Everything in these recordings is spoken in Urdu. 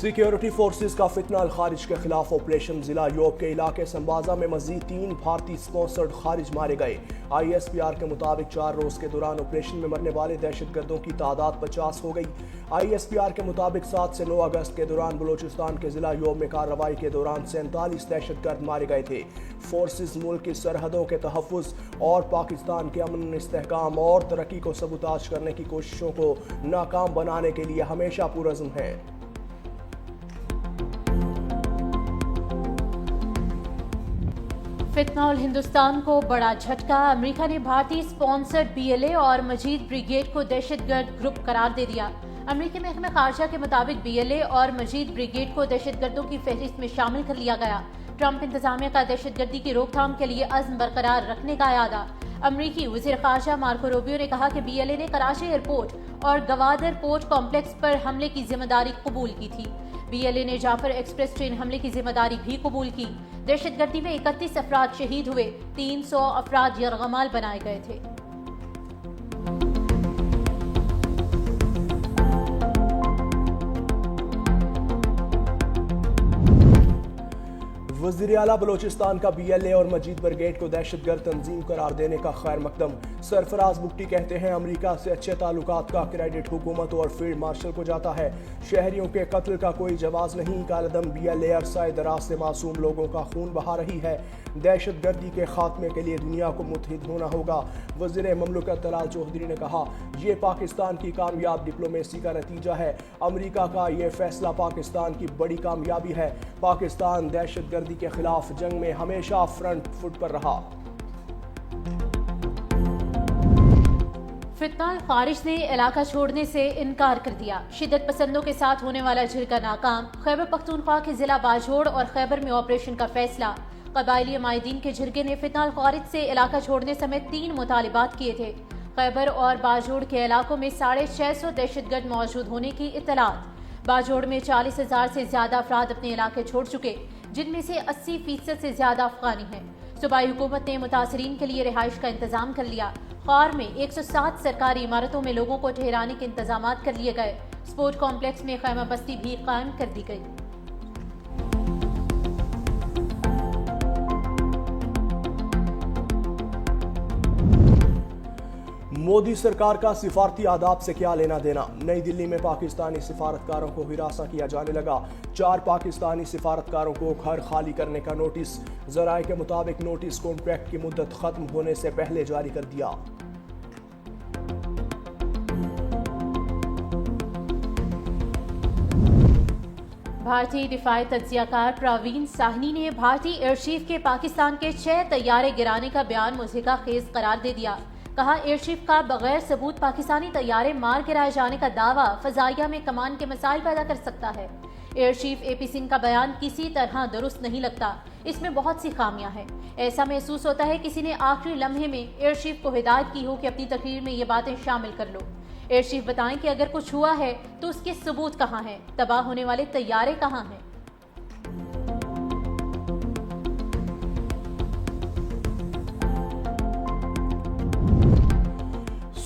سیکیورٹی فورسز کا فتنہ خارج کے خلاف آپریشن ضلع یوب کے علاقے سنبازا میں مزید 3 بھارتی سپانسرڈ خارج مارے گئے۔ ISPR کے مطابق 4 روز کے دوران آپریشن میں مرنے والے دہشت گردوں کی تعداد 50 ہو گئی۔ ISPR کے مطابق 7 سے 9 اگست کے دوران بلوچستان کے ضلع یوب میں کارروائی کے دوران 47 دہشت گرد مارے گئے تھے۔ فورسز ملک کی سرحدوں کے تحفظ اور پاکستان کے امن استحکام اور ترقی کو سبوتاژ کرنے کی کوششوں کو ناکام بنانے کے لیے ہمیشہ پرعزم ہیں۔ فتنہ ہندوستان کو بڑا جھٹکا، امریکہ نے بھارتی سپانسرڈ BLA اور مجید بریگیڈ کو دہشت گرد گروپ قرار دے دیا۔ امریکی محکمہ خارجہ کے مطابق BLA اور مجید بریگیڈ کو دہشت گردوں کی فہرست میں شامل کر لیا گیا۔ ٹرمپ انتظامیہ کا دہشت گردی کی روک تھام کے لیے عزم برقرار رکھنے کا اعادہ۔ امریکی وزیر خارجہ مارکو روبیو نے کہا کہ BLA نے کراچی ایئرپورٹ اور گوادر پورٹ کمپلیکس پر حملے کی ذمہ داری قبول کی تھی۔ BLA نے جعفر ایکسپریس ٹرین حملے کی ذمہ داری بھی قبول کی۔ دہشت گردی میں 31 افراد شہید ہوئے، 300 افراد یرغمال بنائے گئے تھے۔ وزیر اعلیٰ بلوچستان کا BLA اور مجید بریگیڈ کو دہشت گرد تنظیم قرار دینے کا خیر مقدم۔ سرفراز بگٹی کہتے ہیں امریکہ سے اچھے تعلقات کا کریڈٹ حکومت اور فیلڈ مارشل کو جاتا ہے۔ شہریوں کے قتل کا کوئی جواز نہیں۔ کالعدم BLA عرصہ دراز سے معصوم لوگوں کا خون بہا رہی ہے۔ دہشت گردی کے خاتمے کے لیے دنیا کو متحد ہونا ہوگا۔ وزیر مملکت طلال چودھری نے کہا، یہ پاکستان کی کامیاب ڈپلومیسی کا نتیجہ ہے۔ امریکہ کا یہ فیصلہ پاکستان کی بڑی کامیابی ہے۔ پاکستان دہشت گردی کے خلاف جنگ میں ہمیشہ فرنٹ فٹ پر رہا۔ فتنہ خارج نے علاقہ چھوڑنے سے انکار کر دیا۔ شدت پسندوں کے ساتھ ہونے والا جھڑکا ناکام۔ خیبر پختونخوا کے ضلع باجوڑ اور خیبر میں آپریشن کا فیصلہ۔ قبائلی عمائدین کے جھڑکے نے فتنہ خارج سے علاقہ چھوڑنے سمیت 3 مطالبات کیے تھے۔ خیبر اور باجوڑ کے علاقوں میں 650 دہشت گرد موجود ہونے کی اطلاعات۔ باجوڑ میں 40,000 سے زیادہ افراد اپنے علاقے چھوڑ چکے، جن میں سے 80% سے زیادہ افغانی ہیں۔ صوبائی حکومت نے متاثرین کے لیے رہائش کا انتظام کر لیا۔ خار میں 107 سرکاری عمارتوں میں لوگوں کو ٹھہرانے کے انتظامات کر لیے گئے۔ سپورٹ کمپلیکس میں خیمہ بستی بھی قائم کر دی گئی۔ مودی سرکار کا سفارتی آداب سے کیا لینا دینا؟ نئی دلی میں پاکستانی سفارتکاروں کو ہراساں کیا جانے لگا۔ 4 پاکستانی سفارتکاروں کو گھر خالی کرنے کا نوٹس۔ ذرائع کے مطابق نوٹس کانٹریکٹ کی مدت ختم ہونے سے پہلے جاری کر دیا۔ بھارتی دفاعی تجزیہ کار پراوین ساہنی نے بھارتی ایئر چیف کے پاکستان کے 6 طیارے گرانے کا بیان مضحکہ خیز قرار دے دیا۔ کہا، ایئر چیف کا بغیر ثبوت پاکستانی طیارے مار گرائے جانے کا دعویٰ فضائیہ میں کمان کے مسائل پیدا کر سکتا ہے۔ ایئر چیف AP سنگھ کا بیان کسی طرح درست نہیں لگتا، اس میں بہت سی خامیاں ہیں۔ ایسا محسوس ہوتا ہے کسی نے آخری لمحے میں ایئر چیف کو ہدایت کی ہو کہ اپنی تقریر میں یہ باتیں شامل کر لو۔ ایئر چیف بتائیں کہ اگر کچھ ہوا ہے تو اس کے ثبوت کہاں ہیں؟ تباہ ہونے والے طیارے کہاں ہیں؟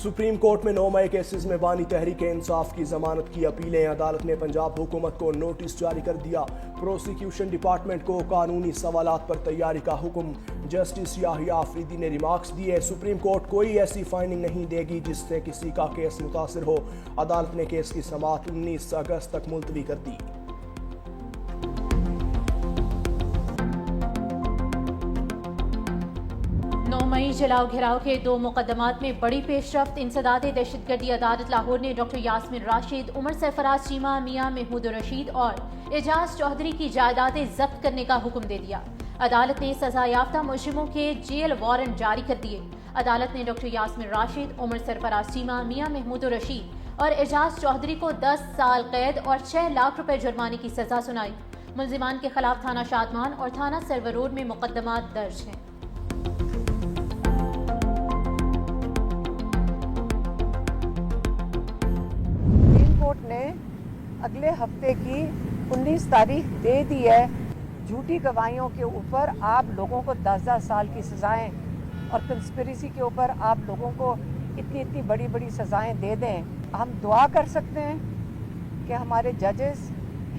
سپریم کورٹ میں 9 مئی کیسز میں بانی تحریک انصاف کی ضمانت کی اپیلیں۔ عدالت نے پنجاب حکومت کو نوٹس جاری کر دیا۔ پروسیکیوشن ڈپارٹمنٹ کو قانونی سوالات پر تیاری کا حکم۔ جسٹس یاحییٰ آفریدی نے ریمارکس دیے، سپریم کورٹ کوئی ایسی فائنڈنگ نہیں دے گی جس سے کسی کا کیس متاثر ہو۔ عدالت نے کیس کی سماعت 19 اگست تک ملتوی کر دی۔ 9 مئی جلاؤ گھراؤ کے 2 مقدمات میں بڑی پیش رفت۔ انسداد دہشت گردی عدالت لاہور نے ڈاکٹر یاسمین راشد، عمر سرفراز چیمہ، میاں محمود رشید اور اعجاز چودھری کی جائیدادیں ضبط کرنے کا حکم دے دیا۔ عدالت نے سزا یافتہ مجرموں کے جیل وارنٹ جاری کر دیے۔ عدالت نے ڈاکٹر یاسمین راشد، عمر سرفراز چیمہ، میاں محمود رشید اور اعجاز چودھری کو 10 سال قید اور 6 لاکھ روپے جرمانے کی سزا سنائی۔ ملزمان کے خلاف تھانہ شادمان اور تھانہ سرور روڈ میں مقدمات درج ہیں۔ کورٹ نے اگلے ہفتے کی 19 تاریخ دے دی ہے۔ جھوٹی گواہیوں کے اوپر آپ لوگوں کو 10 سال کی سزائیں اور کنسپریسی کے اوپر آپ لوگوں کو اتنی بڑی سزائیں دے دیں۔ ہم دعا کر سکتے ہیں کہ ہمارے ججز